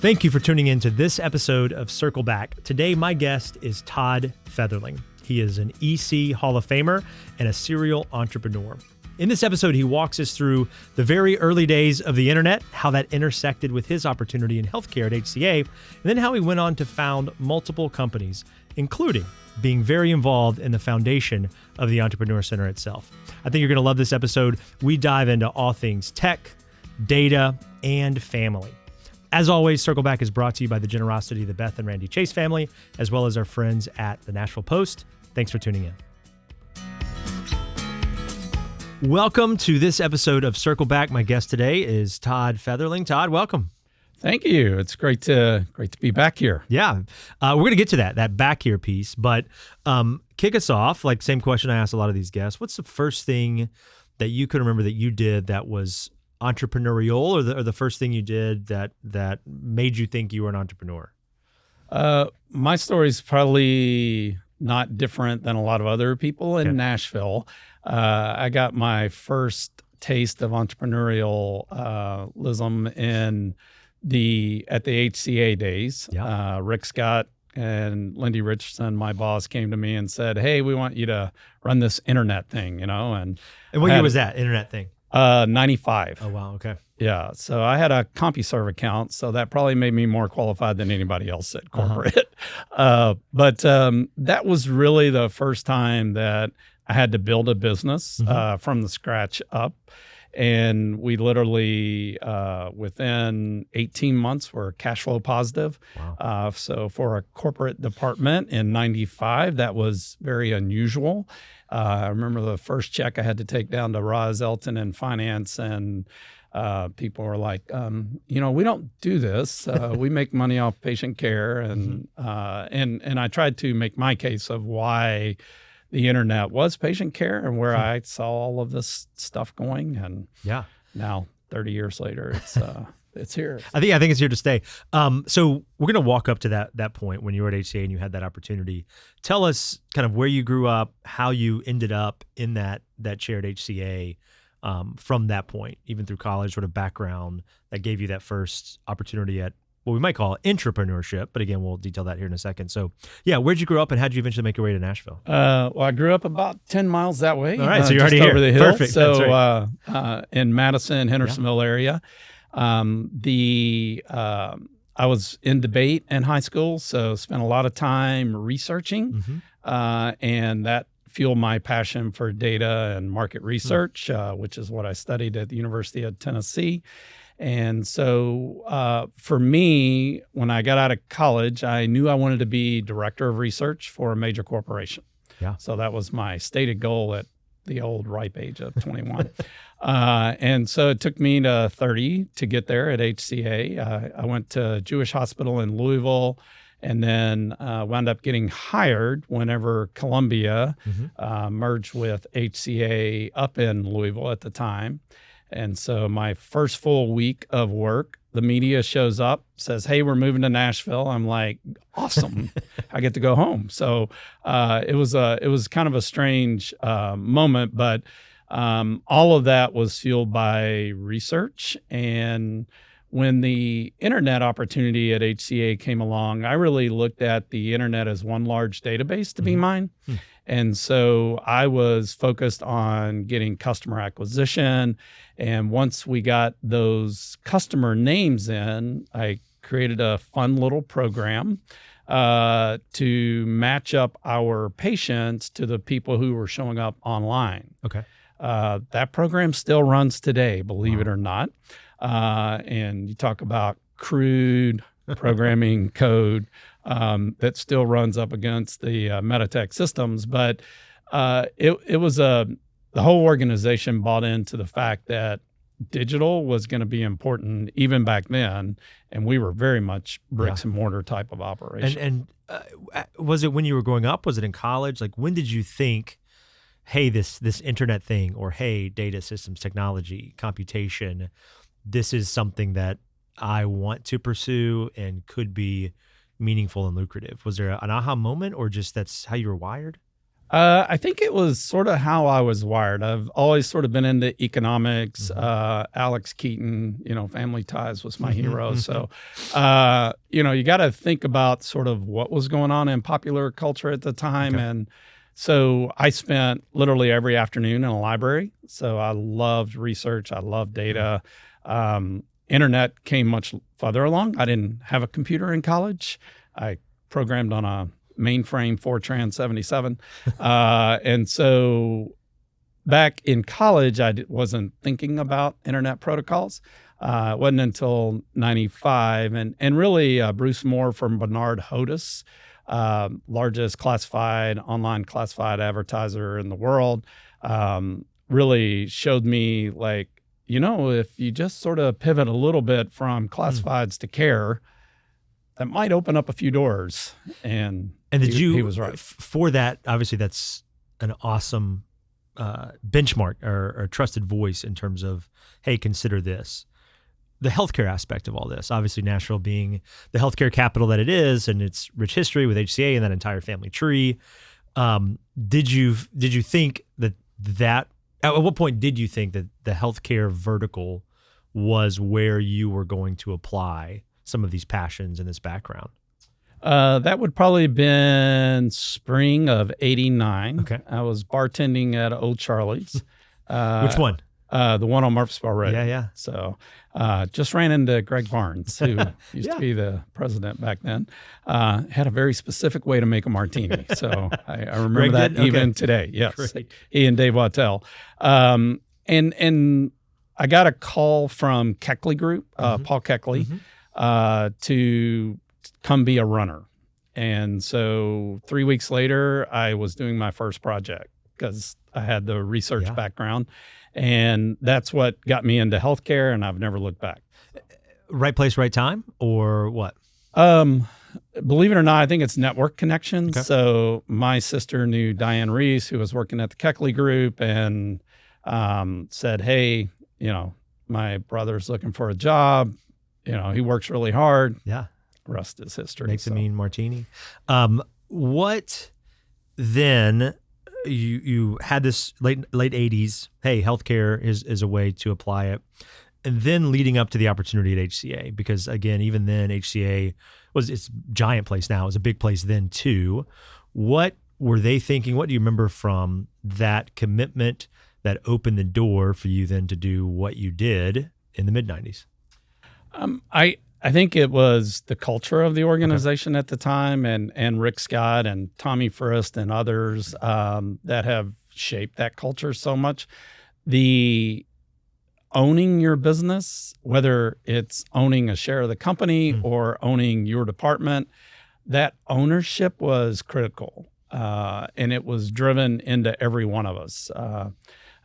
Thank you for tuning in to this episode of Circle Back. Today, my guest is Tod Fetherling. He is an EC Hall of Famer and a serial entrepreneur. In this episode, he walks us through the very early days of the internet, how that intersected with his opportunity in healthcare at HCA, and then how he went on to found multiple companies, including being very involved in the foundation of the Entrepreneur Center itself. I think you're going to love this episode. We dive into all things tech, data, and family. As always, Circle Back is brought to you by the generosity of the Beth and Randy Chase family, as well as our friends at the Nashville Post. Thanks for tuning in. Welcome to this episode of Circle Back. My guest today is Tod Fetherling. Tod, welcome. Thank you. It's great to be back here. Yeah. We're going to get to that back here piece, but kick us off, like same question I asked a lot of these guests. What's the first thing that you can remember that you did that was entrepreneurial, or the first thing you did that made you think you were an entrepreneur? My story is probably not different than a lot of other people in Nashville. I got my first taste of entrepreneurialism at the HCA days. Yeah. Rick Scott and Lindy Richardson, my boss, came to me and said, "Hey, we want you to run this internet thing, And what year was that internet thing? 95. Oh, wow. Okay. Yeah. So I had a CompuServe account, so that probably made me more qualified than anybody else at corporate. But that was really the first time that I had to build a business from the scratch up. And we literally, within 18 months, were cash flow positive. Wow. So for a corporate department in 95, that was very unusual. I remember the first check I had to take down to Roz Elton in finance, and people were like, we don't do this. We make money off patient care. And I tried to make my case of why the internet was patient care and where I saw all of this stuff going. And now 30 years later, it's here. I think it's here to stay. So we're going to walk up to that point when you were at HCA and you had that opportunity. Tell us kind of where you grew up, how you ended up in that chair at HCA from that point, even through college, sort of background that gave you that first opportunity at what we might call entrepreneurship. But again, we'll detail that here in a second. So yeah, where'd you grow up and how'd you eventually make your way to Nashville? Well, I grew up about 10 miles that way. All right, so you're already here. Over the hill. Perfect. So That's right. In Madison, Hendersonville area. I was in debate in high school, so spent a lot of time researching, and that fueled my passion for data and market research, which is what I studied at the University of Tennessee. And so for me, when I got out of college, I knew I wanted to be director of research for a major corporation. Yeah. So that was my stated goal at the old ripe age of 21. And so it took me to 30 to get there at HCA. I went to Jewish Hospital in Louisville, and then wound up getting hired whenever Columbia merged with HCA up in Louisville at the time. And so my first full week of work, the media shows up, says, "Hey, we're moving to Nashville." I'm like, "Awesome. I get to go home." So it was kind of a strange moment, but all of that was fueled by research. And when the internet opportunity at HCA came along, I really looked at the internet as one large database to be mined. And so I was focused on getting customer acquisition. And once we got those customer names in, I created a fun little program to match up our patients to the people who were showing up online. Okay. That program still runs today, believe it or not. And you talk about crude programming code that still runs up against the Meditech systems. But it was the whole organization bought into the fact that digital was going to be important even back then. And we were very much bricks and mortar type of operation. And was it when you were growing up? Was it in college? Like, when did you think, hey, this internet thing, or hey, data systems, technology, computation, this is something that I want to pursue and could be meaningful and lucrative? Was there an aha moment, or just that's how you were wired? I think it was sort of how I was wired. I've always sort of been into economics. Alex Keaton, Family Ties was my hero. So, you got to think about sort of what was going on in popular culture at the time. Okay. And so I spent literally every afternoon in a library. So I loved research. I loved data. Internet came much further along. I didn't have a computer in college. I programmed on a mainframe Fortran 77. And so back in college, I wasn't thinking about internet protocols. It wasn't until 95. And really, Bruce Moore from Bernard Hodis, largest online classified advertiser in the world, really showed me like, if you just sort of pivot a little bit from classifieds to care, that might open up a few doors. And he was right. For that, obviously that's an awesome benchmark or trusted voice in terms of, hey, consider this. The healthcare aspect of all this, obviously Nashville being the healthcare capital that it is, and its rich history with HCA and that entire family tree. Did you think that at what point did you think that the healthcare vertical was where you were going to apply some of these passions and this background? That would probably have been spring of '89. Okay. I was bartending at Old Charlie's. Which one? The one on Murfreesboro Road. Yeah. So just ran into Greg Barnes, who used to be the president back then. Had a very specific way to make a martini. So I remember that even today. Yes. Great. He and Dave Wattel. And I got a call from Keckley Group, Paul Keckley, to come be a runner. And so 3 weeks later, I was doing my first project because I had the research background. And that's what got me into healthcare, and I've never looked back. Right place, right time, or what? Believe it or not, I think it's network connections. Okay. So my sister knew Diane Reese, who was working at the Keckley Group, and said, hey, my brother's looking for a job. He works really hard. Yeah. Rest is history. Makes a mean martini. What then? You had this late 80s, hey, healthcare is a way to apply it. And then leading up to the opportunity at HCA, because again, even then HCA it's a giant place now. It was a big place then too. What were they thinking? What do you remember from that commitment that opened the door for you then to do what you did in the mid-90s? I think it was the culture of the organization at the time, and Rick Scott and Tommy Frist and others that have shaped that culture so much. The owning your business, whether it's owning a share of the company or owning your department, that ownership was critical, and it was driven into every one of us.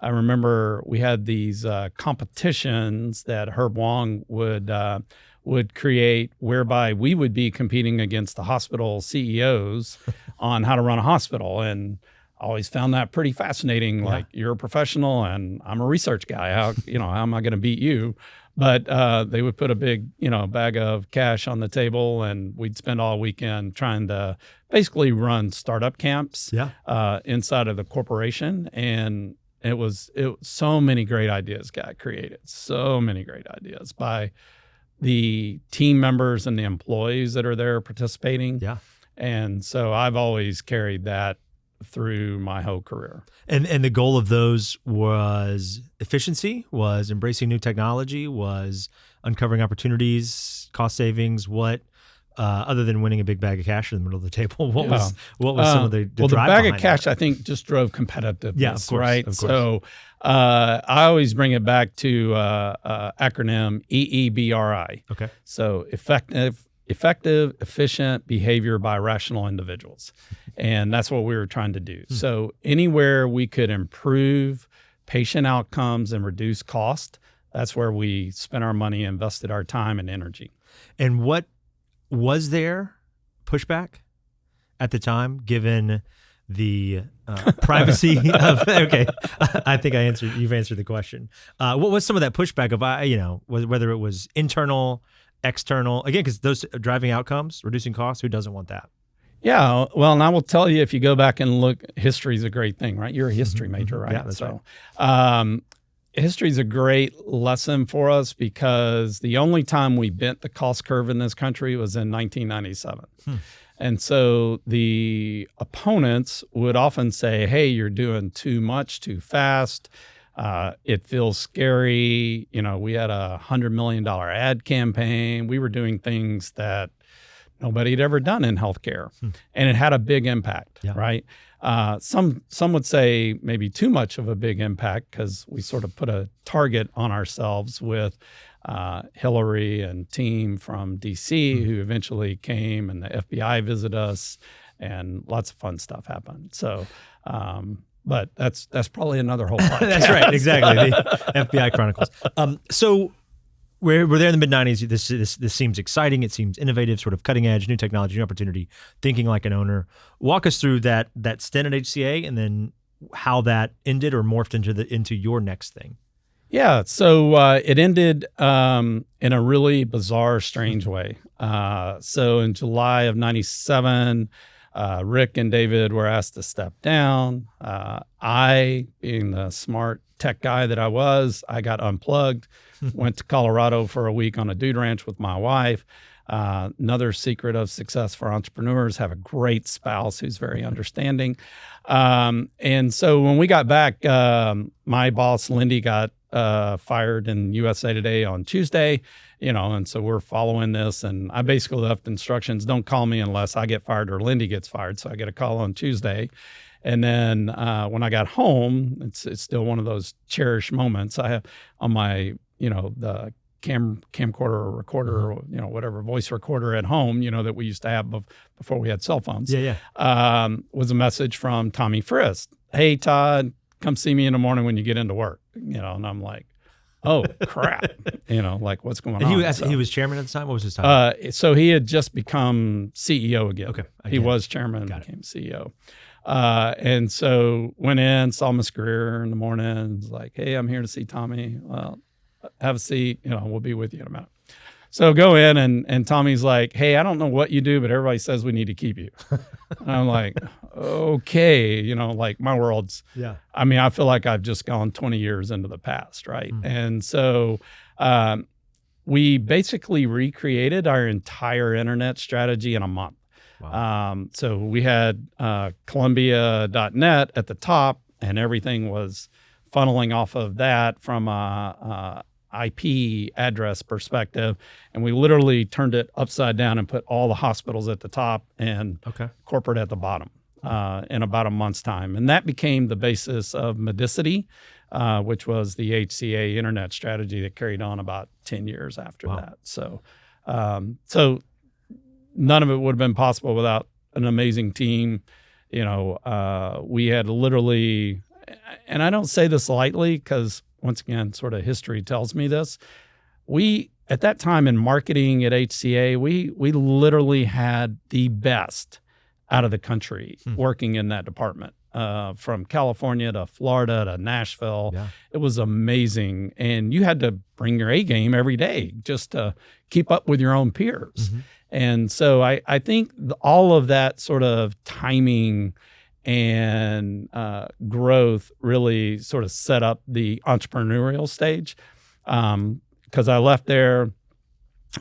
I remember we had these competitions that Herb Wong would create, whereby we would be competing against the hospital CEOs on how to run a hospital. And I always found that pretty fascinating. Like, you're a professional and I'm a research guy. How am I going to beat you? But they would put a big, bag of cash on the table, and we'd spend all weekend trying to basically run startup camps inside of the corporation. And it was so many great ideas got created. So many great ideas by the team members and the employees that are there participating. Yeah. And so I've always carried that through my whole career. And the goal of those was efficiency, was embracing new technology, was uncovering opportunities, cost savings. What, other than winning a big bag of cash in the middle of the table, what was some of the drive the bag of behind cash, that? I think, just drove competitiveness, Yeah, of course, right? of course. So I always bring it back to acronym EEBRI. Okay. So effective, efficient behavior by rational individuals. And that's what we were trying to do. So anywhere we could improve patient outcomes and reduce cost, that's where we spent our money, invested our time and energy. And what was there pushback at the time, given the privacy of? Okay, I think you've answered the question. What was some of that pushback of whether it was internal, external? Again, because those driving outcomes, reducing costs, who doesn't want that? Yeah, well, and I will tell you, if you go back and look, history is a great thing, right? You're a history major, right? Yeah, that's right. History is a great lesson for us because the only time we bent the cost curve in this country was in 1997. And so the opponents would often say, hey, you're doing too much too fast. It feels scary. You know, we had $100 million ad campaign. We were doing things that nobody had ever done in healthcare, and it had a big impact, right? Some would say maybe too much of a big impact because we sort of put a target on ourselves with Hillary and team from DC who eventually came, and the FBI visited us, and lots of fun stuff happened. So, but that's probably another whole podcast. That's right, exactly. The FBI Chronicles. So we're there in the mid-90s. This seems exciting. It seems innovative, sort of cutting edge, new technology, new opportunity, thinking like an owner. Walk us through that stint at HCA and then how that ended or morphed into your next thing. Yeah, so it ended in a really bizarre, strange way. So in July of 97, Rick and David were asked to step down. I, being the smart tech guy that I was, I got unplugged, went to Colorado for a week on a dude ranch with my wife. Another secret of success for entrepreneurs, have a great spouse who's very understanding. And so when we got back, my boss, Lindy, got fired in USA Today on Tuesday, and so we're following this, and I basically left instructions, don't call me unless I get fired or Lindy gets fired. So I get a call on Tuesday. And then when I got home, it's still one of those cherished moments I have on my, the camcorder or recorder, or, whatever, voice recorder at home, that we used to have before we had cell phones. Was a message from Tommy Frist. Hey, Todd, come see me in the morning when you get into work, and I'm like, oh, crap, like what's going on? He was chairman at the time? What was his title? So he had just become CEO again. Okay. He was chairman and became CEO. And so went in, saw Miss Greer in the morning, was like, hey, I'm here to see Tommy. Well, have a seat, we'll be with you in a minute. So go in and Tommy's like, hey, I don't know what you do, but everybody says we need to keep you. And I'm like, okay, like my world's, I mean, I feel like I've just gone 20 years into the past, right? And so we basically recreated our entire internet strategy in a month. Wow. So we had Columbia.net at the top, and everything was funneling off of that from a IP address perspective, and we literally turned it upside down and put all the hospitals at the top and corporate at the bottom in about a month's time. And that became the basis of Medicity, which was the HCA internet strategy that carried on about 10 years after that. So none of it would have been possible without an amazing team. We had literally, and I don't say this lightly because once again, sort of history tells me this. We, at that time in marketing at HCA, we literally had the best out of the country working in that department, from California to Florida to Nashville. It was amazing. And you had to bring your A game every day just to keep up with your own peers. And so I think all of that sort of timing and growth really sort of set up the entrepreneurial stage. Because I left there,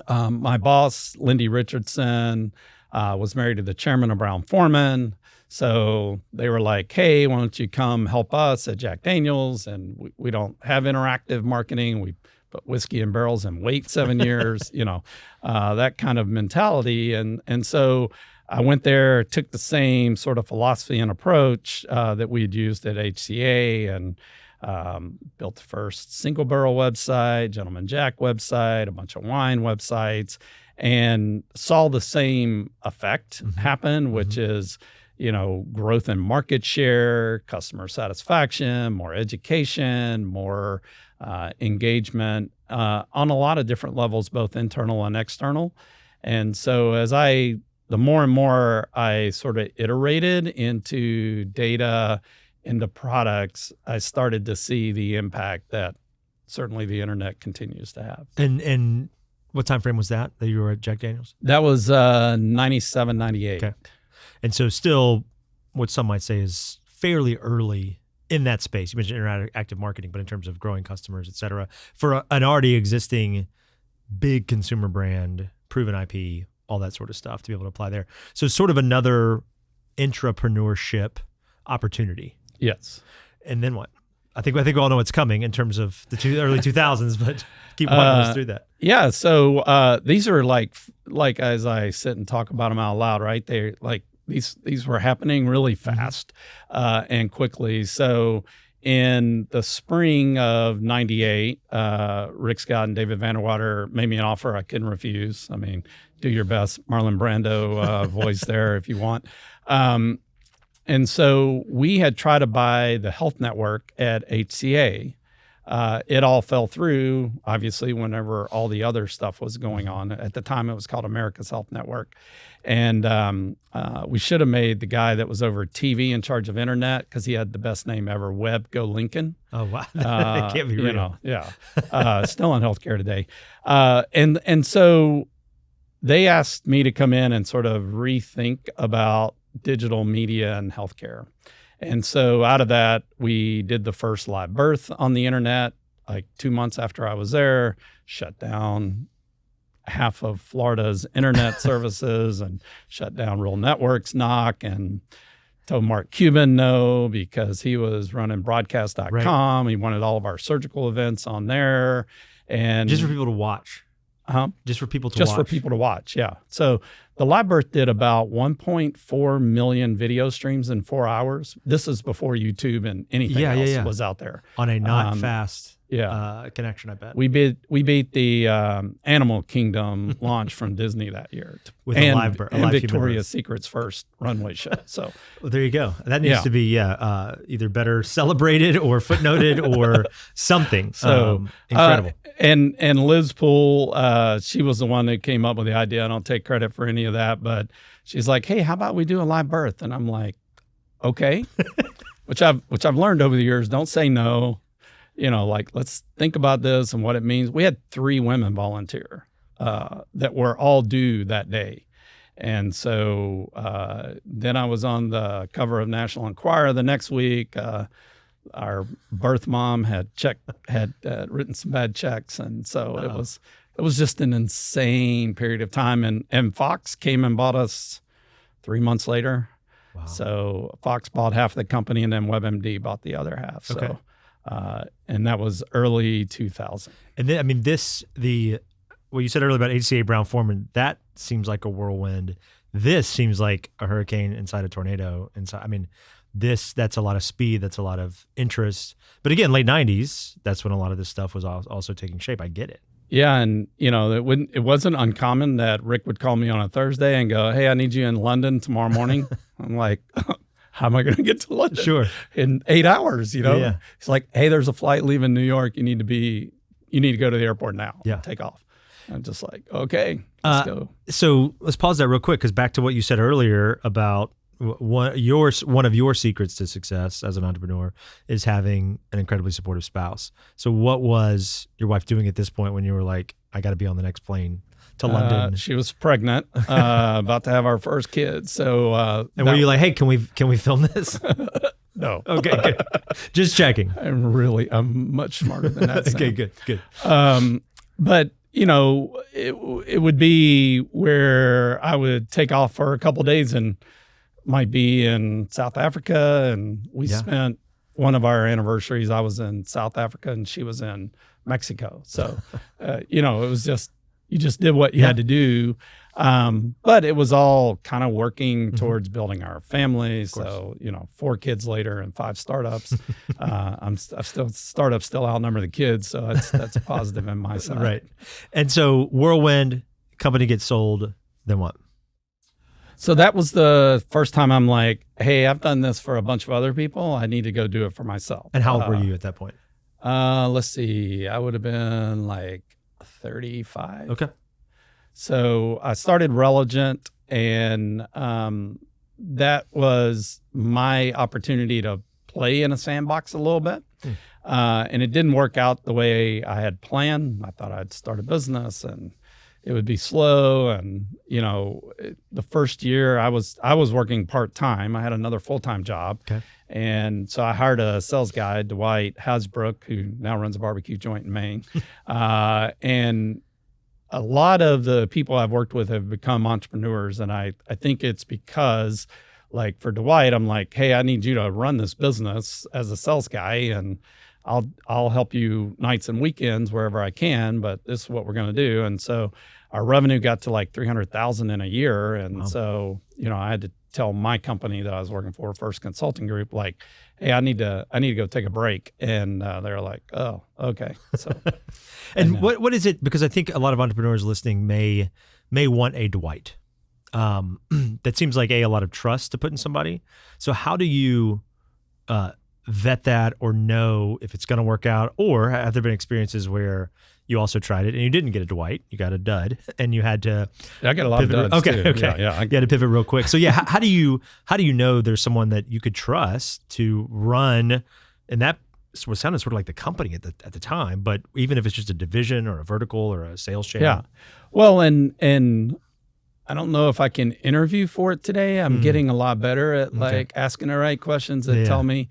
my boss, Lindy Richardson, was married to the chairman of Brown-Forman. So they were like, hey, why don't you come help us at Jack Daniels? And we don't have interactive marketing. We put whiskey in barrels and wait 7 years, that kind of mentality. And so I went there, took the same sort of philosophy and approach that we had used at HCA, and built the first single barrel website, Gentleman Jack website, a bunch of wine websites, and saw the same effect happen, which is, growth in market share, customer satisfaction, more education, more engagement on a lot of different levels, both internal and external. And so the more and more I sort of iterated into data, into products, I started to see the impact that certainly the internet continues to have. And what time frame was that you were at Jack Daniels? That was 97, 98. Okay. And so still what some might say is fairly early in that space. You mentioned interactive marketing, but in terms of growing customers, et cetera, for an already existing big consumer brand, proven IP, all that sort of stuff to be able to apply there. So sort of another intrapreneurship opportunity. Yes. And then what? I think we all know what's coming in terms of the early 2000s, but keep walking us through that. Yeah. So these are like as I sit and talk about them out loud, right? They're like these were happening really fast and quickly. So in the spring of '98, Rick Scott and David Vanderwater made me an offer I couldn't refuse. I mean, do your best Marlon Brando voice there if you want. And so we had tried to buy the health network at HCA. It all fell through, obviously, whenever all the other stuff was going on. At the time, it was called America's Health Network. And we should have made the guy that was over TV in charge of internet, because he had the best name ever, Webb Go Lincoln. Oh, wow. That can't be real. You know, yeah. Still in healthcare today. And so they asked me to come in and sort of rethink about digital media and healthcare. And so out of that, we did the first live birth on the internet, like 2 months after I was there, shut down half of Florida's internet services and shut down Real Networks knock, and told Mark Cuban no, because he was running broadcast.com. Right. He wanted all of our surgical events on there. And just for people to watch. Just for people to watch. Just for people to watch, yeah. So the live birth did about 1.4 million video streams in 4 hours. This is before YouTube and anything else was out there. On a not fast connection, I bet. We beat the Animal Kingdom launch from Disney that year. With a live Victoria's Secret's first runway show. So well, there you go. That needs to be either better celebrated or footnoted or something. So incredible. And Liz Poole, she was the one that came up with the idea. I don't take credit for any of that, but she's like, "Hey, how about we do a live birth?" And I'm like, "Okay," which I've learned over the years. Don't say no. You know, like, let's think about this and what it means. We had 3 women volunteer that were all due that day. And so then I was on the cover of National Enquirer the next week. Our birth mom had written some bad checks. And so it was just an insane period of time. And Fox came and bought us 3 months later. Wow. So Fox bought half the company, and then WebMD bought the other half. Okay. So and that was early 2000. And then, I mean, what you said earlier about HCA Brown-Forman, that seems like a whirlwind. This seems like a hurricane inside a tornado. I mean, that's a lot of speed. That's a lot of interest. But again, late 90s, that's when a lot of this stuff was also taking shape. I get it. Yeah. And, you know, it wasn't uncommon that Rick would call me on a Thursday and go, "Hey, I need you in London tomorrow morning." I'm like, how am I going to get to London? Sure. In 8 hours, you know? Yeah. It's like, "Hey, there's a flight leaving New York. You need to go to the airport now." Yeah. Take off. I'm just like, okay, let's go. So let's pause that real quick, because back to what you said earlier about one of your secrets to success as an entrepreneur is having an incredibly supportive spouse. So what was your wife doing at this point when you were like, "I got to be on the next plane to London"? She was pregnant, about to have our first kid. So, and were you like, "Hey, can we film this?" No. Okay, good. Just checking. I'm much smarter than that. Okay, good. But you know, it would be where I would take off for a couple of days and might be in South Africa, and we spent one of our anniversaries. I was in South Africa and she was in Mexico. So, you know, it was just, you just did what you had to do. But it was all kind of working towards building our family. So, you know, 4 kids later and 5 startups. Startups still outnumber the kids. So that's a positive in my side. Right. And so whirlwind, company gets sold, then what? So that was the first time I'm like, "Hey, I've done this for a bunch of other people. I need to go do it for myself." And how old were you at that point? Let's see. I would have been like 35. Okay. So I started Religent, and that was my opportunity to play in a sandbox a little bit. And it didn't work out the way I had planned. I thought I'd start a business and it would be slow. And, the first year I was working part-time. I had another full-time job. Okay. And so I hired a sales guy, Dwight Hasbrook, who now runs a barbecue joint in Maine. And a lot of the people I've worked with have become entrepreneurs. And I think it's because, like, for Dwight, I'm like, hey, I need you to run this business as a sales guy, and I'll help you nights and weekends wherever I can, but this is what we're going to do. And so our revenue got to like 300,000 in a year. And so, I had to tell my company that I was working for, First Consulting Group, like, hey, I need to go take a break. And they're like, oh, okay. So, and what is it? Because I think a lot of entrepreneurs listening may want a Dwight. That seems like a lot of trust to put in somebody. So how do you vet that or know if it's going to work out? Or have there been experiences where you also tried it and you didn't get a Dwight, you got a dud, and you had to? I got a lot pivot. of duds too. Okay. Yeah. You had to pivot real quick. So yeah, how do you know there's someone that you could trust to run? And that was sounded sort of like the company at the time, but even if it's just a division or a vertical or a sales channel. Yeah. Well, and I don't know if I can interview for it today. I'm getting a lot better at asking the right questions that tell me.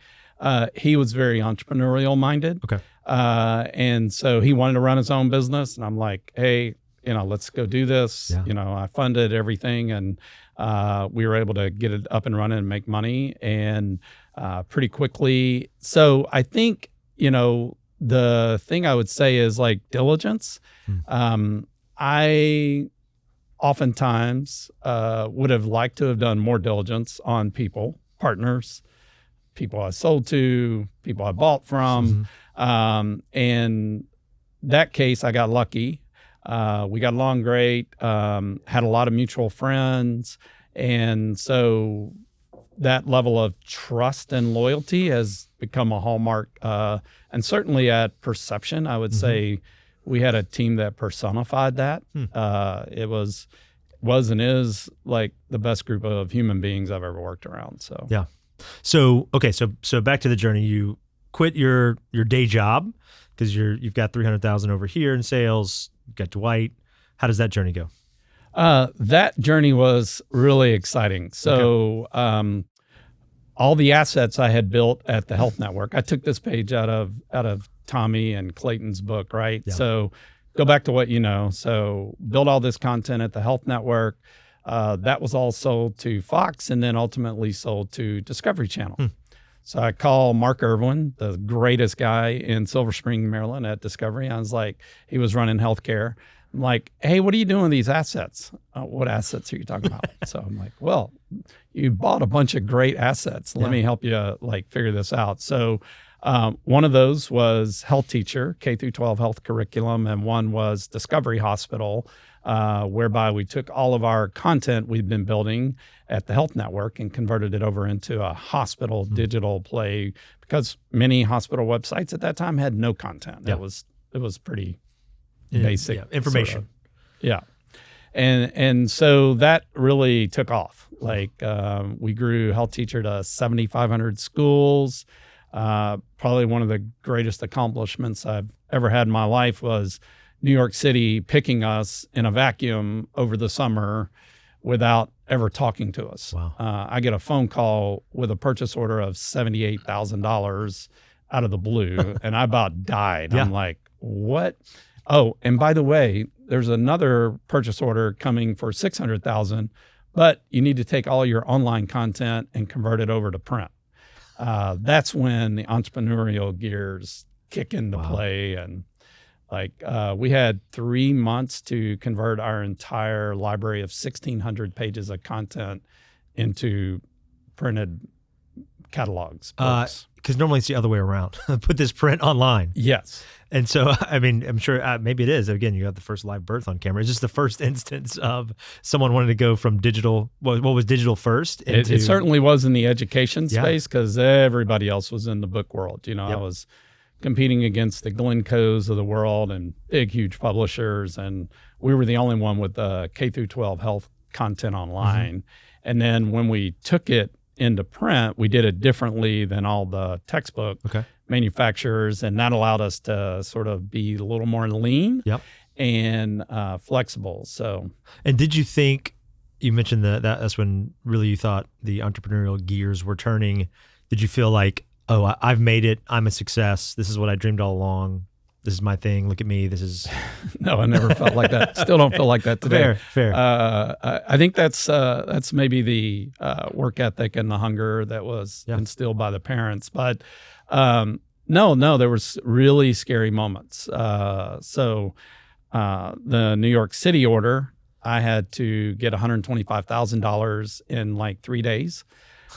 He was very entrepreneurial minded. Okay. And so he wanted to run his own business. And I'm like, hey, let's go do this. Yeah. I funded everything, and we were able to get it up and running and make money, and pretty quickly. So I think, the thing I would say is like diligence. I oftentimes would have liked to have done more diligence on people, partners, people I sold to, people I bought from. And that case, I got lucky. We got along great, had a lot of mutual friends. And so that level of trust and loyalty has become a hallmark. And certainly at Perception, I would say we had a team that personified that. It was and is like the best group of human beings I've ever worked around. So yeah. So okay, so back to the journey. You quit your day job because you've got 300,000 over here in sales. You've got Dwight. How does that journey go? That journey was really exciting. So all the assets I had built at the Health Network, I took this page out of Tommy and Clayton's book, right? Yeah. So go back to what you know. So build all this content at the Health Network. That was all sold to Fox and then ultimately sold to Discovery Channel. So I call Mark Irwin, the greatest guy in Silver Spring, Maryland at Discovery. I was like, he was running healthcare. I'm like, hey, what are you doing with these assets? What assets are you talking about? So I'm like, well, you bought a bunch of great assets. Let me help you figure this out. So one of those was Health Teacher, K through 12 health curriculum, and one was Discovery Hospital, whereby we took all of our content we've been building at the Health Network and converted it over into a hospital digital play, because many hospital websites at that time had no content. It was pretty basic information. And so that really took off. We grew Health Teacher to 7,500 schools. Probably one of the greatest accomplishments I've ever had in my life was New York City picking us in a vacuum over the summer without ever talking to us. Wow. I get a phone call with a purchase order of $78,000 out of the blue, and I about died. I'm like, what? Oh, and by the way, there's another purchase order coming for $600,000, but you need to take all your online content and convert it over to print. That's when the entrepreneurial gears kick into play. And we had 3 months to convert our entire library of 1,600 pages of content into printed catalogs, books. Because normally it's the other way around. Put this print online. Yes. And so, I mean, I'm sure maybe it is. Again, you got the first live birth on camera. It's just the first instance of someone wanting to go from digital, what was digital first? Into... It certainly was in the education space, because everybody else was in the book world. I was competing against the Glencos of the world and big, huge publishers. And we were the only one with K through 12 health content online. And then when we took it into print, we did it differently than all the textbook manufacturers, and that allowed us to sort of be a little more lean. and flexible. So, and did you think, you mentioned that's when really you thought the entrepreneurial gears were turning. Did you feel like, oh, I've made it, I'm a success, this is what I dreamed all along, this is my thing, look at me, this is... No, I never felt like that. Still don't feel like that today. Fair. I think that's maybe the work ethic and the hunger that was instilled by the parents. But no, there was really scary moments. So the New York City order, I had to get $125,000 in like 3 days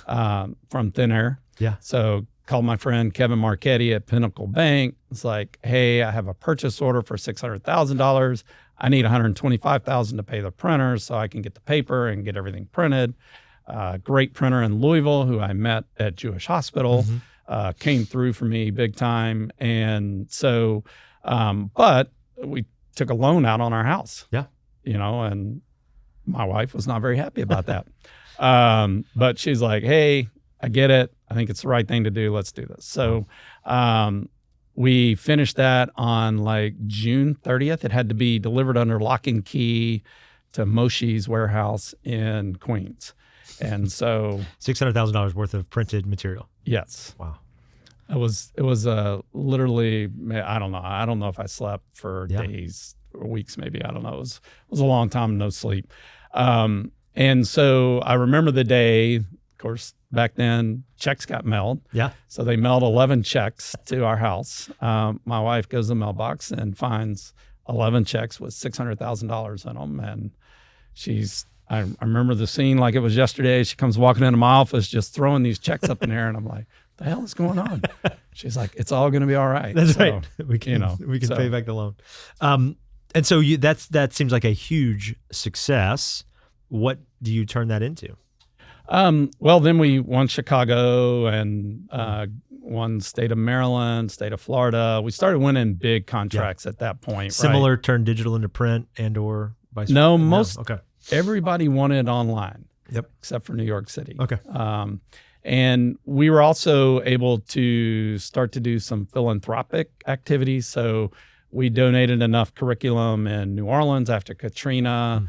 from thin air. Yeah. So called my friend Kevin Marchetti at Pinnacle Bank. It's like, hey, I have a purchase order for $600,000. I need $125,000 to pay the printer so I can get the paper and get everything printed. Great printer in Louisville who I met at Jewish Hospital came through for me big time. And so, but we took a loan out on our house. Yeah. And my wife was not very happy about that. But she's like, hey, I get it. I think it's the right thing to do. Let's do this. So we finished that on like June 30th. It had to be delivered under lock and key to Moshe's warehouse in Queens. And so $600,000 worth of printed material. Yes. Wow. It was literally, I don't know if I slept for days or weeks, maybe. I don't know. It was a long time, no sleep. And so I remember the day, of course, back then, checks got mailed. Yeah. So they mailed 11 checks to our house. My wife goes to the mailbox and finds 11 checks with $600,000 in them. And I remember the scene like it was yesterday. She comes walking into my office just throwing these checks up in the air. And I'm like, the hell is going on? She's like, it's all going to be all right. That's right. We can pay back the loan. And so that seems like a huge success. What do you turn that into? Well, then we won Chicago and won state of Maryland, state of Florida. We started winning big contracts at that point. Similar, right? Turn digital into print and or vice versa? No, everybody wanted online. Yep. Except for New York City. Okay. And we were also able to start to do some philanthropic activities. So we donated enough curriculum in New Orleans after Katrina.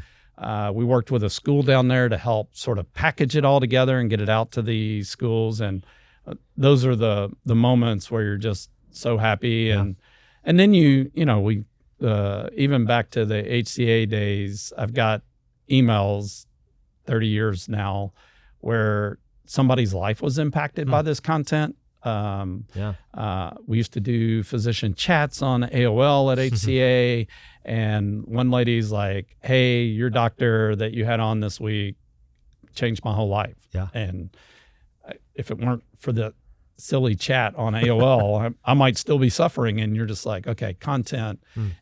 We worked with a school down there to help sort of package it all together and get it out to the schools. And those are the moments where you're just so happy. And then we even back to the HCA days, I've got emails 30 years now where somebody's life was impacted by this content. We used to do physician chats on AOL at HCA, and one lady's like, hey, your doctor that you had on this week changed my whole life. Yeah. And if it weren't for the silly chat on AOL, I might still be suffering. And you're just like, okay, content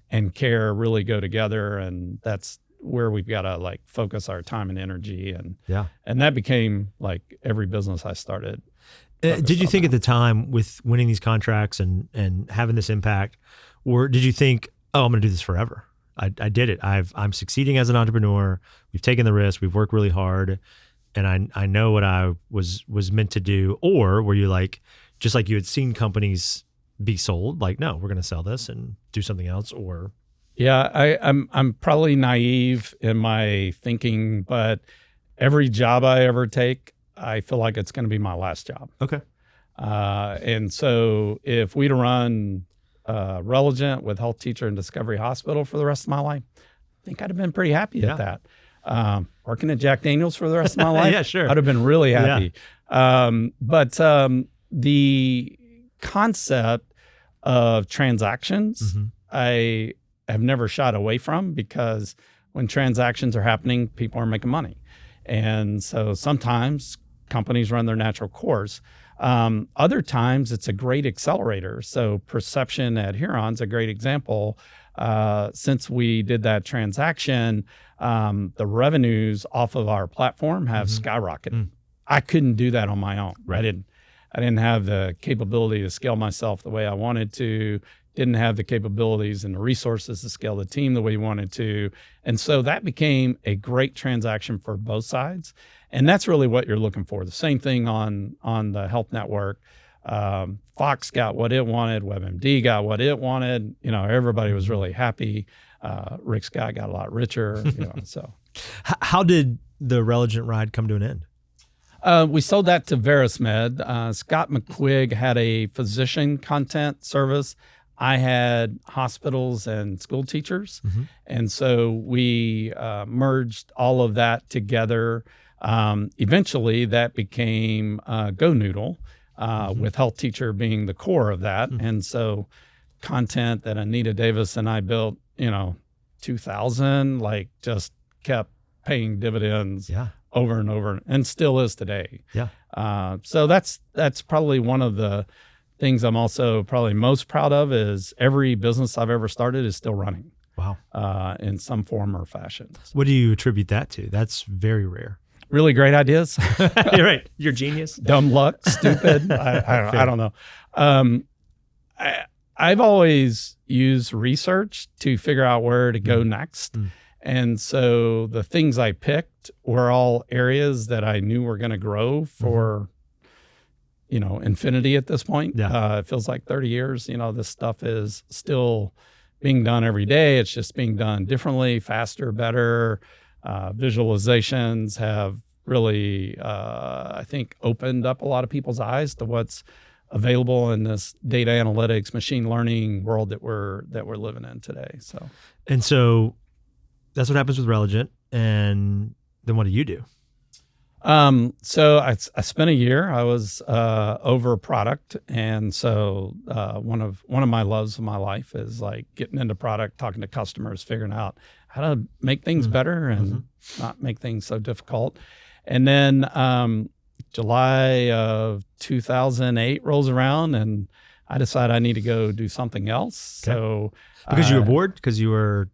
and care really go together. And that's where we've got to like focus our time and energy. And that became like every business I started. Did you think at the time with winning these contracts and having this impact, or did you think, oh, I'm going to do this forever? I did it. I'm succeeding as an entrepreneur. We've taken the risk. We've worked really hard, and I know what I was meant to do. Or were you like, just like you had seen companies be sold, like, no, we're going to sell this and do something else? Or I'm probably naive in my thinking, but every job I ever take, I feel like it's going to be my last job. Okay. And so if we'd run Religent with Health Teacher and Discovery Hospital for the rest of my life, I think I'd have been pretty happy at that. Working at Jack Daniels for the rest of my life, yeah, sure, I'd have been really happy. But the concept of transactions, I have never shied away from, because when transactions are happening, people are making money. And so sometimes companies run their natural course. Other times it's a great accelerator. So Perception at Huron's a great example. Since we did that transaction, the revenues off of our platform have skyrocketed. I couldn't do that on my own. Right. I didn't have the capability to scale myself the way I wanted to, didn't have the capabilities and the resources to scale the team the way we wanted to. And so that became a great transaction for both sides. And that's really what you're looking for. The same thing on the health network. Fox got what it wanted. WebMD got what it wanted. Everybody was really happy. Rick Scott got a lot richer. So. How did the Religent ride come to an end? We sold that to Verismed. Scott McQuigg had a physician content service. I had hospitals and school teachers. And so we merged all of that together. Eventually, that became Go Noodle, with Health Teacher being the core of that. And so content that Anita Davis and I built, 2000, just kept paying dividends over and over, and still is today. So that's probably one of the things I'm also probably most proud of is every business I've ever started is still running. Wow. In some form or fashion. What do you attribute that to? That's very rare. Really great ideas. You're right. You're genius. Dumb luck, stupid. I don't know. I've always used research to figure out where to go next. And so the things I picked were all areas that I knew were going to grow for, infinity at this point. It feels like 30 years. This stuff is still being done every day. It's just being done differently, faster, better. Visualizations have really, I think, opened up a lot of people's eyes to what's available in this data analytics, machine learning world that we're living in today. So that's what happens with Religent. And then what do you do? So I spent a year. I was over product, and so one of my loves of my life is getting into product, talking to customers, figuring out how to make things better and not make things so difficult. And then July of 2008 rolls around, and I decide I need to go do something else. Okay. So because you were bored, because you were.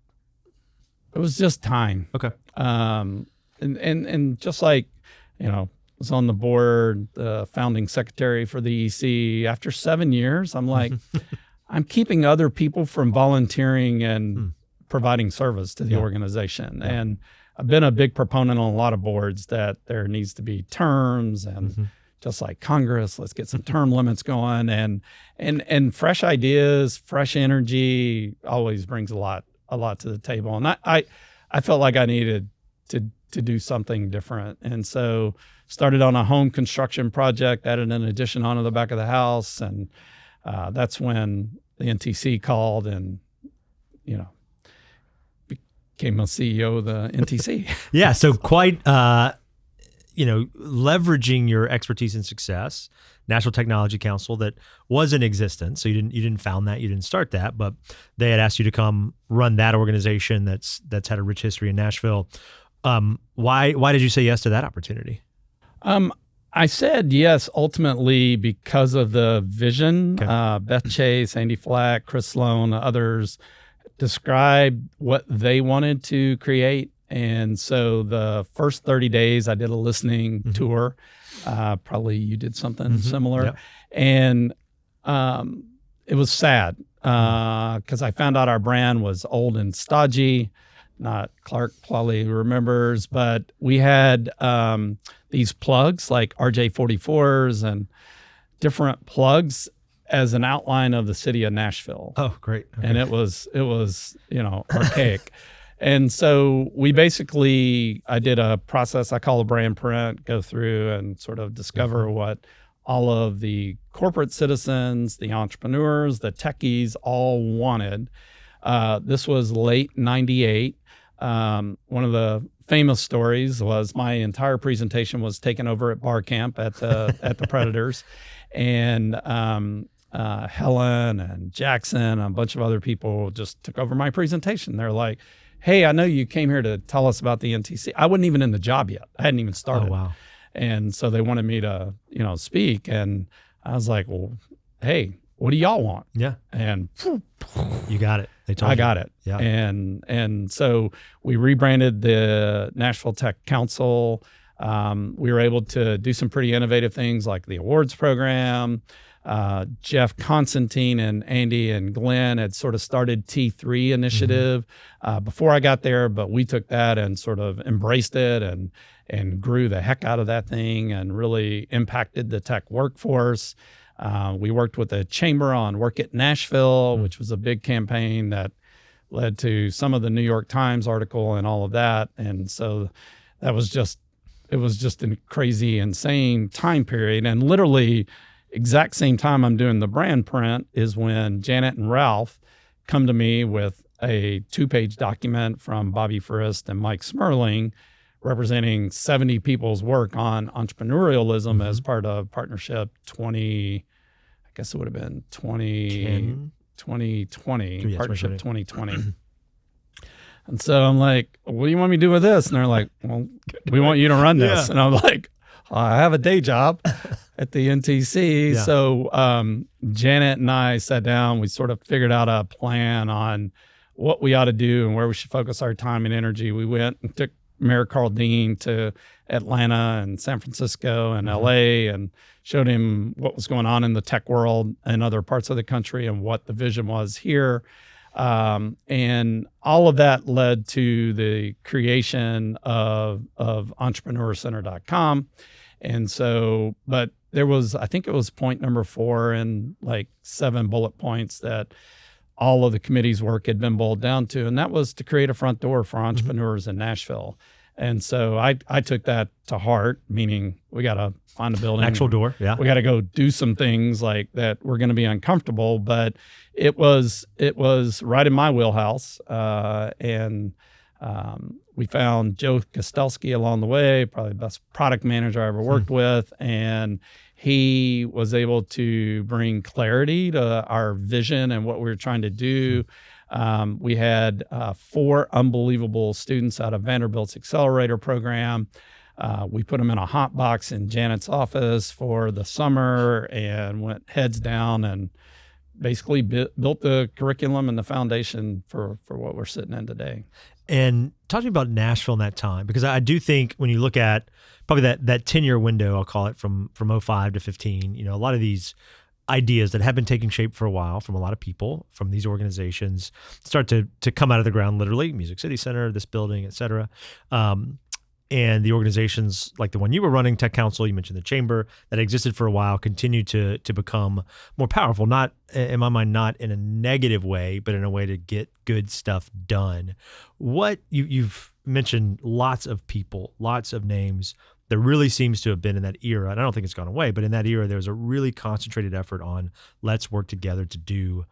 It was just time. Okay. And just was on the board, the founding secretary for the EC. After 7 years, I'm like, I'm keeping other people from volunteering and providing service to the organization. And I've been a big proponent on a lot of boards that there needs to be terms and just like Congress, let's get some term limits going, and fresh ideas, fresh energy always brings a lot to the table. And I felt like I needed to do something different. And so started on a home construction project, added an addition onto the back of the house. And that's when the NTC called and, became a CEO of the NTC. Yeah. So quite, leveraging your expertise and success, National Technology Council that was in existence. So you didn't found that, you didn't start that, but they had asked you to come run that organization that's had a rich history in Nashville. Why did you say yes to that opportunity? I said yes ultimately because of the vision. Okay. Beth Chase, Andy Flack, Chris Sloan, others described what they wanted to create. And so the first 30 days I did a listening tour. Probably you did something similar. Yep. And it was sad because I found out our brand was old and stodgy. Not Clark probably remembers, but we had these plugs like RJ44s and different plugs as an outline of the city of Nashville. Oh, great. Okay. And it was archaic. And so I did a process I call a brand print, go through and sort of discover what all of the corporate citizens, the entrepreneurs, the techies all wanted. This was late 98. One of the famous stories was my entire presentation was taken over at bar camp at the Predators, and Helen and Jackson and a bunch of other people just took over my presentation. They're like, "Hey, I know you came here to tell us about the NTC." I wasn't even in the job yet. I hadn't even started. Oh, wow. And so they wanted me to, speak, and I was like, "Well, hey, what do y'all want?" Yeah. And you got it. They told I you. got it. Yeah. And so we rebranded the Nashville Tech Council. We were able to do some pretty innovative things like the awards program. Jeff Constantine and Andy and Glenn had sort of started T3 initiative before I got there, but we took that and sort of embraced it and grew the heck out of that thing and really impacted the tech workforce. We worked with the chamber on Work at Nashville, which was a big campaign that led to some of the New York Times article and all of that. And so it was just a crazy, insane time period. And literally exact same time I'm doing the brand print is when Janet and Ralph come to me with a 2-page document from Bobby Frist and Mike Smerling representing 70 people's work on entrepreneurialism as part of partnership 2020, Yes, partnership 2020. And so I'm like, what do you want me to do with this? And they're like, well, we want you to run this. Yeah. And I'm like, I have a day job at the NTC. Yeah. So Janet and I sat down, we sort of figured out a plan on what we ought to do and where we should focus our time and energy. We went and took Mayor Carl Dean to Atlanta and San Francisco and LA and showed him what was going on in the tech world and other parts of the country and what the vision was here. And all of that led to the creation of entrepreneurcenter.com. And so, but I think it was point number 4 in like 7 bullet points that all of the committee's work had been boiled down to, and that was to create a front door for entrepreneurs in Nashville. And so I took that to heart, meaning we got to find a building. Actual door, yeah. We got to go do some things like that. We're going to be uncomfortable, but it was right in my wheelhouse. And we found Joe Kostelski along the way, probably the best product manager I ever worked with, and he was able to bring clarity to our vision and what we were trying to do. We had 4 unbelievable students out of Vanderbilt's accelerator program. We put them in a hot box in Janet's office for the summer and went heads down and basically built the curriculum and the foundation for what we're sitting in today. And talk to me about Nashville in that time, because I do think when you look at probably that 10-year window, I'll call it from 05 to 15, a lot of these ideas that have been taking shape for a while from a lot of people, from these organizations, start to come out of the ground, literally, Music City Center, this building, et cetera. And the organizations like the one you were running, Tech Council, you mentioned the Chamber, that existed for a while, continue to become more powerful, not, in my mind, not in a negative way, but in a way to get good stuff done. What you've mentioned lots of people, lots of names. There really seems to have been in that era, and I don't think it's gone away, but in that era, there was a really concentrated effort on let's work together to do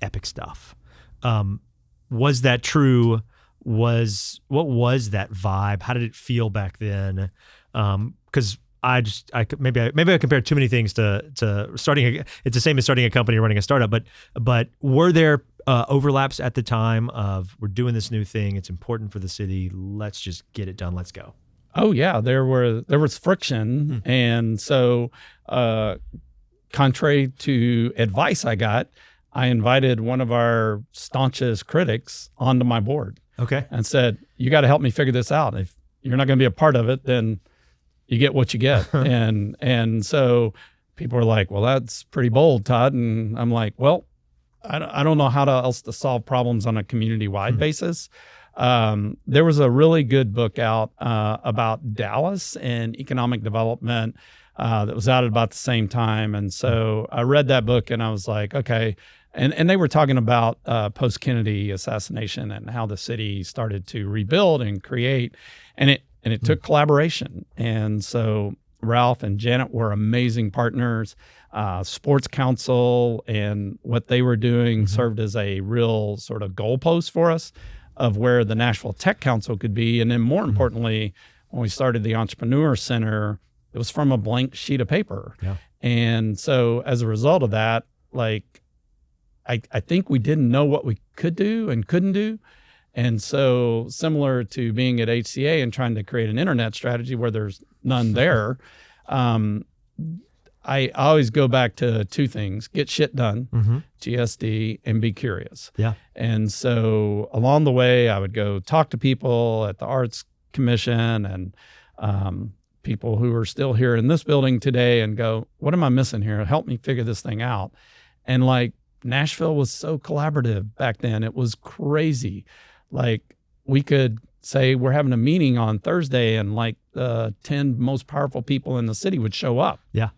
epic stuff. Was that true? What was that vibe? How did it feel back then? Because maybe I compared too many things to starting. It's the same as starting a company or running a startup. But were there overlaps at the time of we're doing this new thing? It's important for the city. Let's just get it done. Let's go. Oh yeah, there was friction, and so contrary to advice I got, I invited one of our staunchest critics onto my board. Okay. And said, you got to help me figure this out. If you're not going to be a part of it, then you get what you get. and so people were like, well, that's pretty bold, Tod. And I'm like, well, I don't know how else to solve problems on a community-wide basis. There was a really good book out about Dallas and economic development that was out at about the same time. And so I read that book and I was like, okay. And they were talking about post-Kennedy assassination and how the city started to rebuild and create, and it took collaboration. And so Ralph and Janet were amazing partners. Sports Council and what they were doing served as a real sort of goalpost for us of where the Nashville Tech Council could be. And then more importantly, when we started the Entrepreneur Center, it was from a blank sheet of paper. Yeah. And so as a result of that, like, I think we didn't know what we could do and couldn't do. And so similar to being at HCA and trying to create an internet strategy where there's none there, I always go back to 2 things: get shit done, GSD, and be curious. Yeah. And so along the way, I would go talk to people at the Arts Commission and people who are still here in this building today and go, what am I missing here? Help me figure this thing out. And like, Nashville was so collaborative back then. It was crazy. Like, we could say we're having a meeting on Thursday and like the 10 most powerful people in the city would show up. Yeah.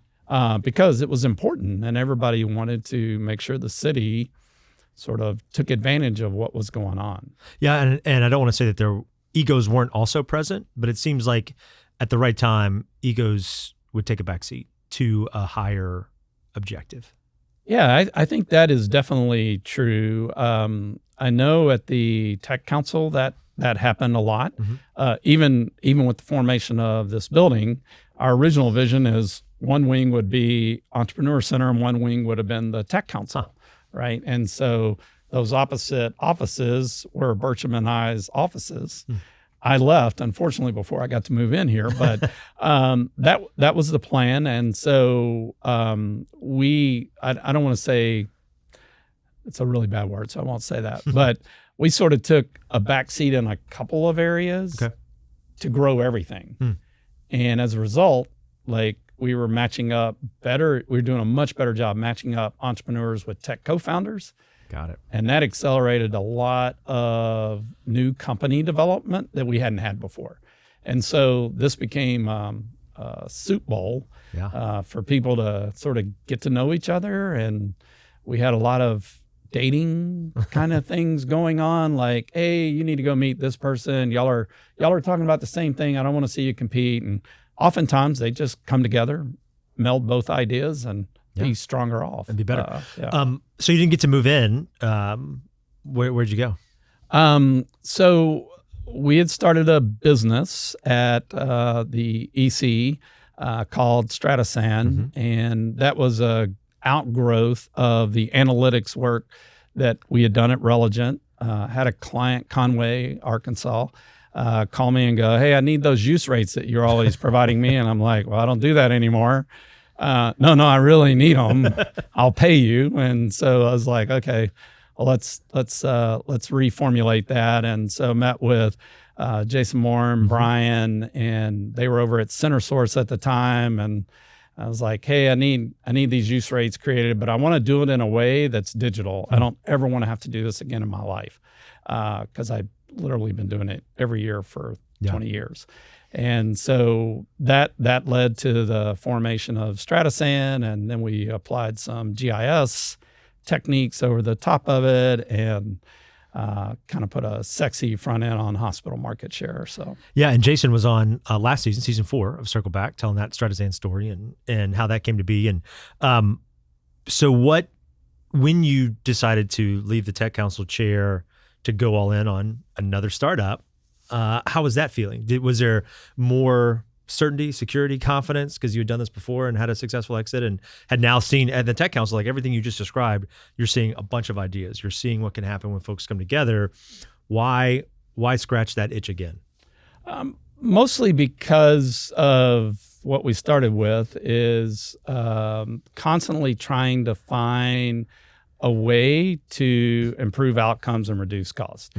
because it was important and everybody wanted to make sure the city sort of took advantage of what was going on. Yeah, and I don't want to say that their egos weren't also present, but it seems like at the right time, egos would take a backseat to a higher objective. Yeah, I think that is definitely true. I know at the Tech Council that happened a lot. Even with the formation of this building, our original vision is one wing would be Entrepreneur Center and one wing would have been the Tech Council, right? And so those opposite offices were Bertram and I's offices. I left, unfortunately, before I got to move in here, but that was the plan. And so I don't want to say, it's a really bad word, so I won't say that, but we sort of took a backseat in a couple of areas to grow everything. And as a result, like we were matching up better, we were doing a much better job matching up entrepreneurs with tech co-founders. Got it. And that accelerated a lot of new company development that we hadn't had before. And so this became a soup bowl for people to sort of get to know each other. And we had a lot of dating kind of things going on, like, hey, you need to go meet this person. Y'all are talking about the same thing. I don't want to see you compete. And oftentimes they just come together, meld both ideas, and be stronger off and be better. So you didn't get to move in. Where'd you go? So we had started a business at the EC called Stratasan, and that was a outgrowth of the analytics work that we had done at Religent. Had a client, Conway, Arkansas, call me and go, hey, I need those use rates that you're always providing me. And I'm like, well, I don't do that anymore. No, I really need them. I'll pay you. And so I was like, okay, well, let's reformulate that. And so met with Jason Moore and Brian, and they were over at CenterSource at the time. And I was like, hey, I need these use rates created, but I want to do it in a way that's digital. I don't ever want to have to do this again in my life, because I've literally been doing it every year for 20 years. And so that led to the formation of Stratasan, and then we applied some GIS techniques over the top of it, and kind of put a sexy front end on hospital market share. So and Jason was on last season 4 of Circle Back, telling that Stratasan story and how that came to be. And so when you decided to leave the Tech Council chair to go all in on another startup, how was that feeling? Was there more certainty, security, confidence, because you had done this before and had a successful exit and had now seen at the Tech Council, like everything you just described, you're seeing a bunch of ideas. You're seeing what can happen when folks come together. Why scratch that itch again? Mostly because of what we started with is constantly trying to find a way to improve outcomes and reduce costs.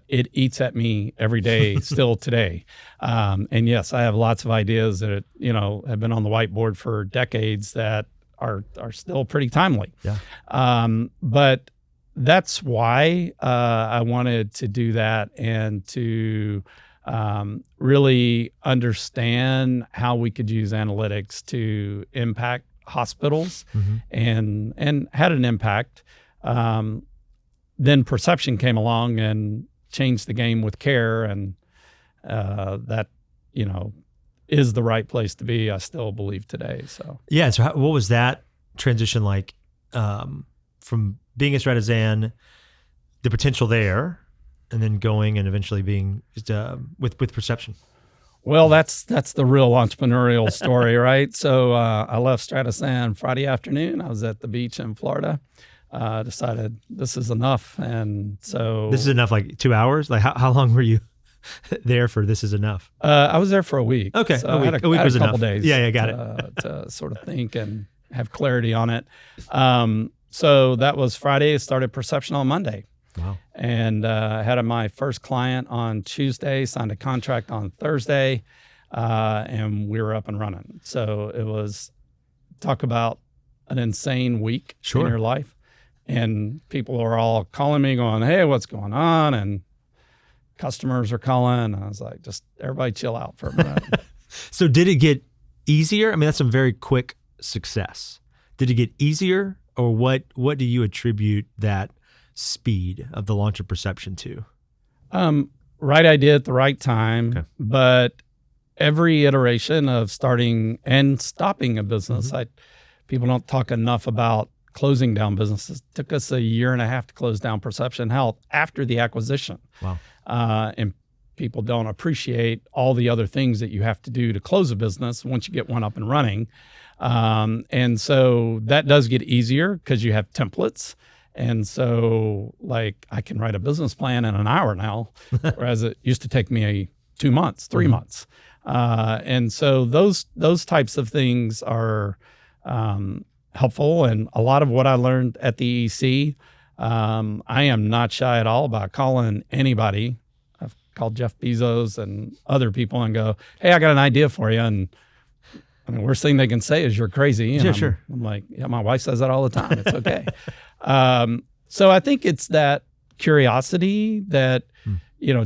It eats at me every day still today. And yes, I have lots of ideas that, have been on the whiteboard for decades that are still pretty timely. But that's why I wanted to do that, and to really understand how we could use analytics to impact hospitals, and had an impact. Then perception came along and changed the game with care, and that is the right place to be, I still believe today. So so what was that transition like, from being at Stratasan, the potential there, and then going and eventually being with perception? Well, that's the real entrepreneurial story, right? So I left Stratasan Friday afternoon. I was at the beach in Florida. Decided this is enough, and so this is enough. Like 2 hours. Like how long were you there for? This is enough. I was there for a week. Okay, so a week. I had a was couple enough. days. Got it. To sort of think and have clarity on it. So that was Friday. Started Perception on Monday. Wow. And had my first client on Tuesday, signed a contract on Thursday, and we were up and running. So it was, talk about an insane week in your life. And people are all calling me going, hey, what's going on? And customers are calling. And I was like, just everybody chill out for a minute. So did it get easier? I mean, that's some very quick success? Did it get easier, or what do you attribute that speed of the launch of Perception to? Right idea at the right time, Okay. but every iteration of starting and stopping a business, people don't talk enough about closing down businesses. It took us a year and a half to close down Perception Health after the acquisition. Wow. And people don't appreciate all the other things that you have to do to close a business once you get one up and running. And so that does get easier because you have templates. And so, like, I can write a business plan in an hour now, whereas it used to take me 2 months, 3 months. And so those types of things are helpful. And a lot of what I learned at the EC, I am not shy at all about calling anybody. I've called Jeff Bezos and other people and go, hey, I got an idea for you. And I mean, worst thing they can say is you're crazy. And Sure. I'm like, yeah, my wife says that all the time. It's okay. So I think it's that curiosity that,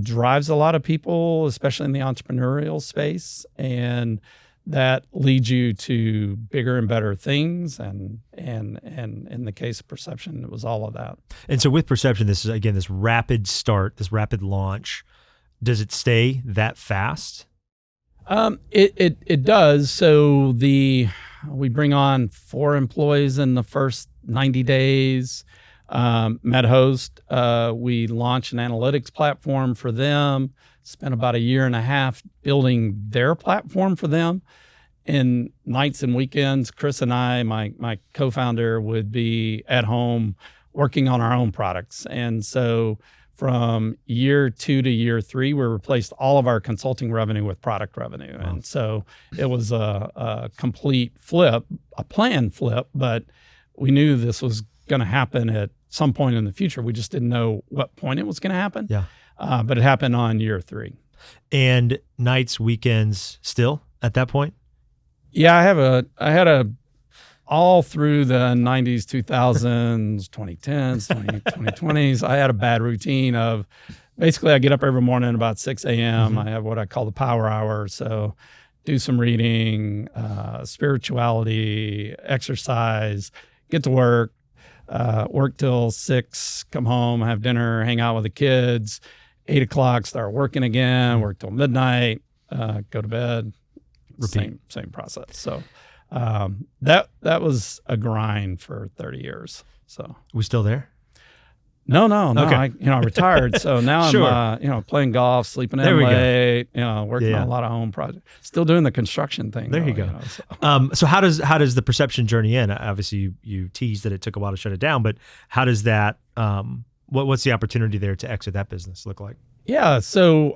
drives a lot of people, especially in the entrepreneurial space. And that leads you to bigger and better things. And in the case of Perception, it was all of that. And so with Perception, this is, again, this rapid start, this rapid launch. Does it stay that fast? It does. So we bring on 4 employees in the first 90 days. MedHost, we launched an analytics platform for them, spent about a year and a half building their platform for them. In nights and weekends, Chris and I, my co-founder, would be at home working on our own products. And so from year 2 to year 3, we replaced all of our consulting revenue with product revenue. Wow. And so it was a complete flip, a planned flip, but we knew this was going to happen at some point in the future. We just didn't know what point it was going to happen. Yeah. But it happened on year 3. And nights, weekends still at that point? Yeah, I had a all through the 90s, 2000s, 2010s, 2020s, I had a bad routine of basically I get up every morning about 6 a.m. I have what I call the power hour. So do some reading, spirituality, exercise, get to work till 6, come home, have dinner, hang out with the kids, 8 o'clock, start working again, work till midnight, go to bed. Repeat. Same process. So that was a grind for 30 years. So we still there? No. Okay. I retired. So now Sure. I'm, playing golf, sleeping in late, working on a lot of home projects, still doing the construction thing. There you go. So how does the Perception journey end? Obviously you teased that it took a while to shut it down, but how does that, what's the opportunity there to exit that business look like? Yeah. So,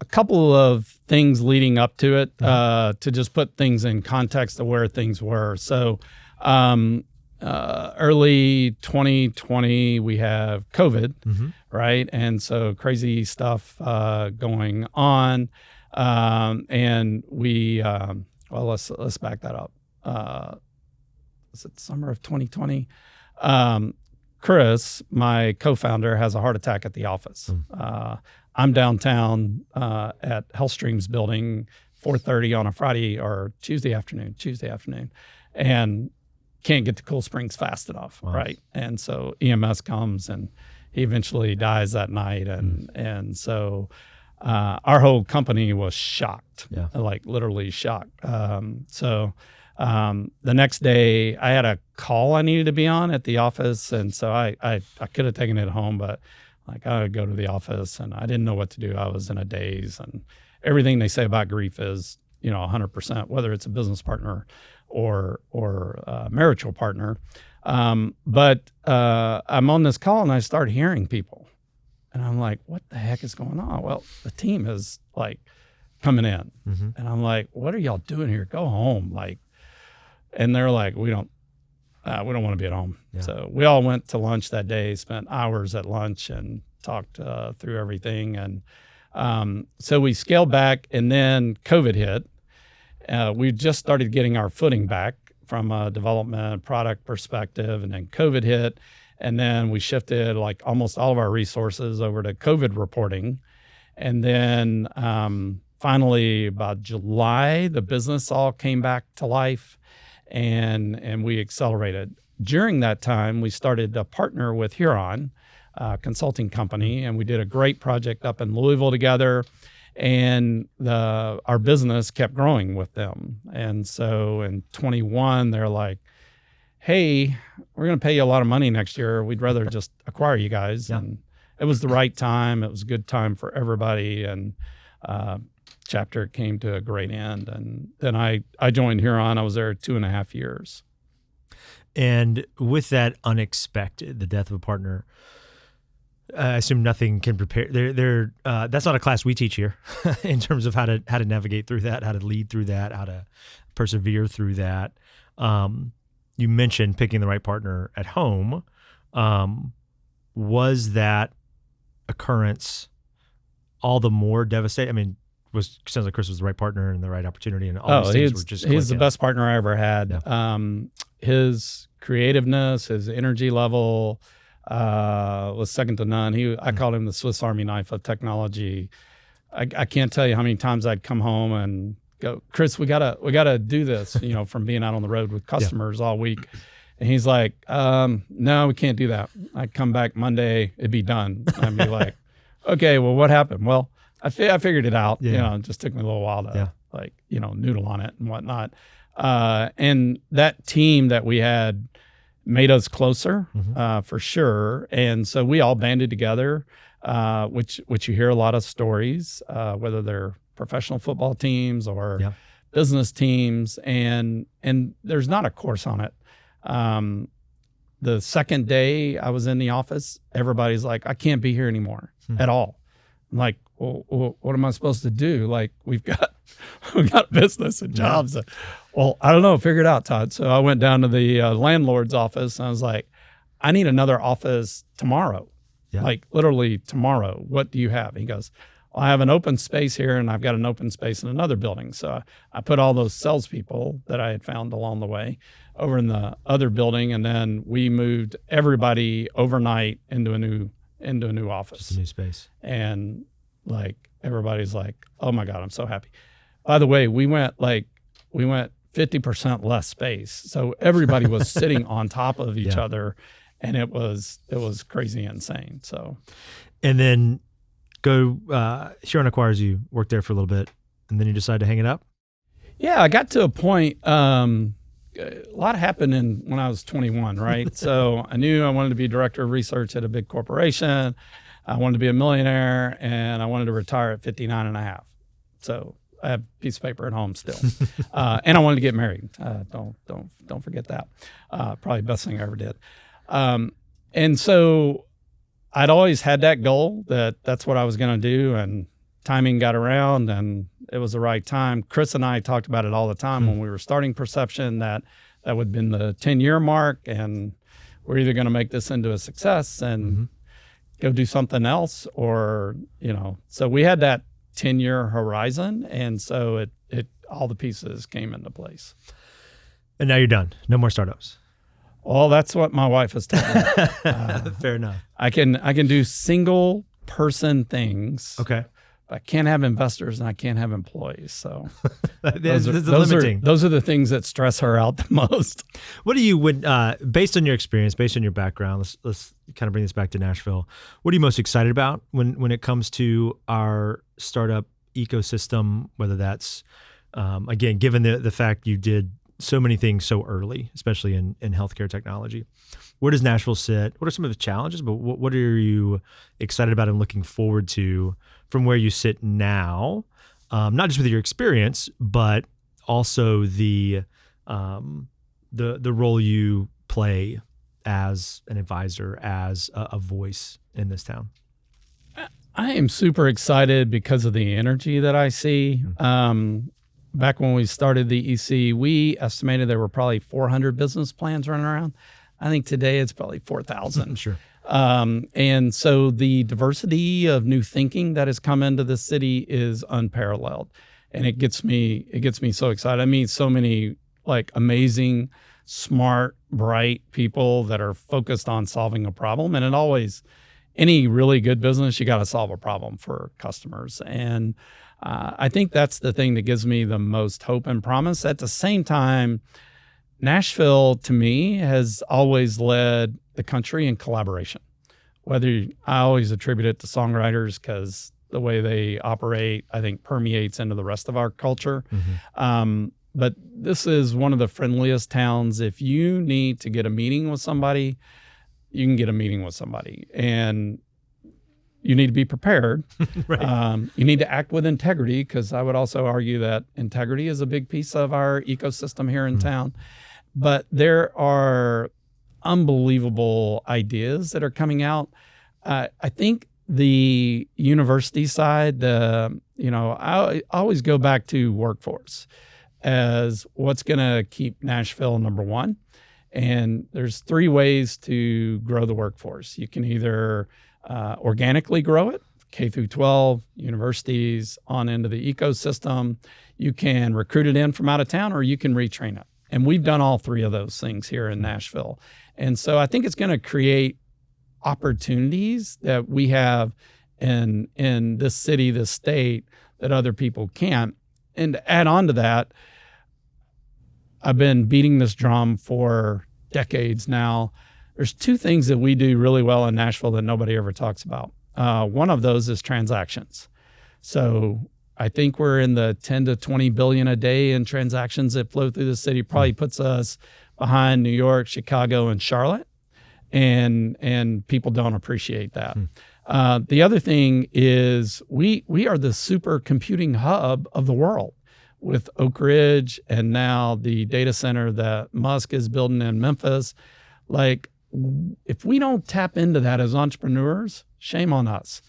a couple of things leading up to it, to just put things in context of where things were. So, early 2020, we have COVID, right? And so crazy stuff going on. And we, let's back that up. Was it summer of 2020? Chris, my co-founder, has a heart attack at the office. I'm downtown at HealthStream's building, 4:30 on a Friday or Tuesday afternoon, and can't get to Cool Springs fast enough, right? And so EMS comes and he eventually dies that night. And so our whole company was shocked, like literally shocked. So the next day I had a call I needed to be on at the office. And so I could have taken it home, but like I would go to the office and I didn't know what to do. I was in a daze, and everything they say about grief is, 100%, whether it's a business partner or a marital partner. But I'm on this call and I start hearing people and I'm like, what the heck is going on? Well, the team is like coming in and I'm like, what are y'all doing here? Go home. And they're like, we don't want to be at home. Yeah. So we all went to lunch that day, spent hours at lunch and talked through everything. And so we scaled back, and then COVID hit. We just started getting our footing back from a development product perspective, and then COVID hit. And then we shifted like almost all of our resources over to COVID reporting. And then finally about July, the business all came back to life. and we accelerated. During that time, we started to partner with Huron, consulting company, and we did a great project up in Louisville together. And our business kept growing with them. And so in 21, they're like, hey, we're going to pay you a lot of money next year. We'd rather just acquire you guys. Yeah. And it was the right time. It was a good time for everybody. And chapter came to a great end. And then I joined Huron. I was there 2.5 years. And with that unexpected, the death of a partner, I assume nothing can prepare. That's not a class we teach here in terms of how to navigate through that, how to lead through that, how to persevere through that. You mentioned picking the right partner at home. Was that occurrence all the more devastating? I mean, sounds like Chris was the right partner and the right opportunity, and all these things were just he's the clicking. best partner I ever had. Yeah. His creativeness, his energy level was second to none. I called him the Swiss Army knife of technology. I can't tell you how many times I'd come home and go, Chris, we gotta do this, from being out on the road with customers all week. And he's like, no, we can't do that. I'd come back Monday, it'd be done. I'd be like, okay, well, what happened? Well, I figured it out. Yeah. It just took me a little while to noodle on it and whatnot. And that team that we had made us closer, for sure. And so we all banded together, which you hear a lot of stories, whether they're professional football teams or business teams, and there's not a course on it. The second day I was in the office, everybody's like, I can't be here anymore at all. I'm like, well, what am I supposed to do? Like, we've got business and jobs. Yeah. Well, I don't know. Figure it out, Todd. So I went down to the landlord's office and I was like, I need another office tomorrow. Yeah. Like literally tomorrow. What do you have? He goes, well, I have an open space here and I've got an open space in another building. So I put all those salespeople that I had found along the way over in the other building. And then we moved everybody overnight into a new office. Just a new space. And like, everybody's like, oh my God, I'm so happy. By the way, we went 50% less space. So everybody was sitting on top of each other, and it was crazy insane. So, and then Huron acquires you, work there for a little bit, and then you decide to hang it up? Yeah, I got to a point, a lot happened when I was 21, right? So I knew I wanted to be director of research at a big corporation. I wanted to be a millionaire, and I wanted to retire at 59 and a half. So I have a piece of paper at home still. And I wanted to get married. Don't forget that. Probably the best thing I ever did. And so I'd always had that goal that's what I was going to do, and timing got around and it was the right time. Chris and I talked about it all the time when we were starting Perception, that would have been the 10-year mark, and we're either going to make this into a success and go do something else, or, so we had that 10-year horizon. And so it all the pieces came into place. And now you're done. No more startups. Well, that's what my wife has told me. Fair enough. I can do single person things. Okay. But I can't have investors and I can't have employees. So those are the things that stress her out the most. What do you based on your experience, based on your background, let's kind of bring this back to Nashville. What are you most excited about when it comes to our startup ecosystem, whether that's, again, given the fact you did so many things so early, especially in healthcare technology? Where does Nashville sit? What are some of the challenges, but what are you excited about and looking forward to from where you sit now? Not just with your experience, but also the role you play as an advisor, as a voice in this town. I am super excited because of the energy that I see. Back when we started the EC, we estimated there were probably 400 business plans running around. I think today it's probably 4,000. Sure. And so the diversity of new thinking that has come into this city is unparalleled. And it gets me so excited. I meet so many like amazing, smart, bright people that are focused on solving a problem. And any really good business, you got to solve a problem for customers. And I think that's the thing that gives me the most hope and promise. At the same time, Nashville, to me, has always led the country in collaboration. I always attribute it to songwriters because the way they operate, I think, permeates into the rest of our culture. But this is one of the friendliest towns. If you need to get a meeting with somebody, you can get a meeting with somebody. And you need to be prepared. Right. You need to act with integrity, because I would also argue that integrity is a big piece of our ecosystem here in town. But there are unbelievable ideas that are coming out. I think the university side, I always go back to workforce as what's going to keep Nashville number one. And there's 3 ways to grow the workforce. You can either organically grow it, K through 12, universities, on into the ecosystem. You can recruit it in from out of town, or you can retrain it. And we've done all 3 of those things here in Nashville. And so I think it's going to create opportunities that we have in this city, this state, that other people can't. And to add on to that, I've been beating this drum for decades now. There's 2 things that we do really well in Nashville that nobody ever talks about. One of those is transactions. So I think we're in the 10 to 20 billion a day in transactions that flow through the city. Probably puts us behind New York, Chicago, and Charlotte. And people don't appreciate that. The other thing is we are the supercomputing hub of the world, with Oak Ridge and now the data center that Musk is building in Memphis. Like, if we don't tap into that as entrepreneurs, shame on us.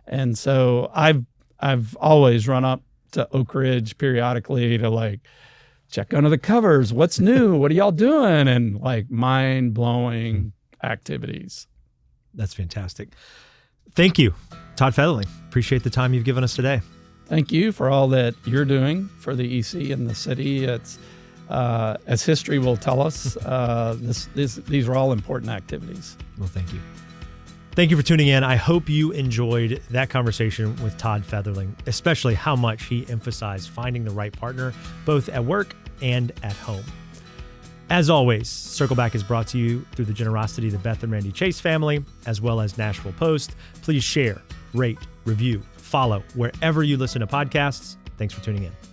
And so I've always run up to Oak Ridge periodically to check under the covers. What's new? What are y'all doing? And mind-blowing activities. That's fantastic. Thank you, Tod Fetherling. Appreciate the time you've given us today. Thank you for all that you're doing for the EC and the city. It's as history will tell us, these are all important activities. Well, thank you. Thank you for tuning in. I hope you enjoyed that conversation with Tod Fetherling, especially how much he emphasized finding the right partner, both at work and at home. As always, Circle Back is brought to you through the generosity of the Beth and Randy Chase family, as well as Nashville Post. Please share, rate, review, follow wherever you listen to podcasts. Thanks for tuning in.